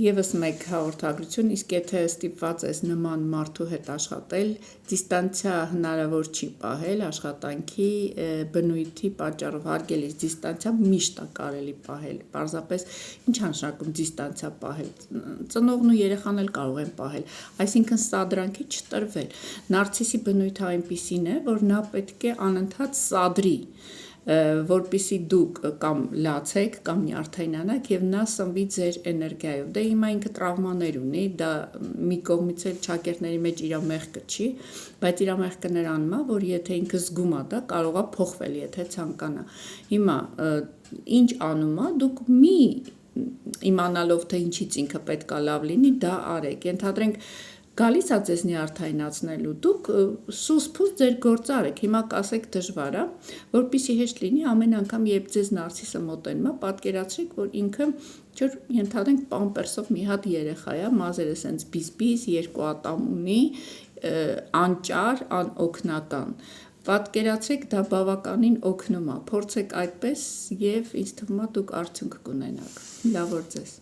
Եվս մեկ հաղորդագրություն, իսկ եթե ստիպված ես նման մարդու հետ աշխատել, դիստանցիա հնարավոր չի պահել աշխատանքի բնույթի պատճառով, հարգելիս դիստանցիա միշտ է կարելի պահել, պարզապես ինչ նշանակում դիստանցիա պահել, ծնողն ու երեխան էլ կարող են պահել, այսինքն սադրանքի չտրվել, նարցիսի բնույթը այնպիսին է, որ նա պետք է անընդհատ սադրի, որպիսի դուք կամ լացեք կամ նյարդայնանաք և նա սնվի ձեր էներգիայով, դե հիմա ինքը տրավմաներ ունի, դա մի կողմից էլ ճակերտների մեջ իր մեղքը չի, բայց իր մեղքը նրանում է, որ եթե ինքը զգում է դա, կարող է փոխվել, եթե ցանկանա, հիմա ինչ անում է, դուք մի իմանալով, թե ինչից ինքը պետք է լավ լինի, դա արեք, ենթադրենք գալիս է ձեզ նյարդայնացնելու, դուք սուս-փուս ձեր գործ արեք, հիմա կասեք դժվար է, որպեսզի հեշտ լինի ամեն անգամ, երբ ձեզ նարցիսը մոտենում է, պատկերացրեք, որ ինքը ենթադրենք պամպերսով մի հատ երեխա է, մազերը սենց բիզ-բիզ, երկու ատամ ունի, անճար, անօգնական, պատկերացրեք դա բավականին օգնում է, փորձեք այդպես և ինձ թվում է դուք արդյունք կունենաք, լավ օր ձեզ։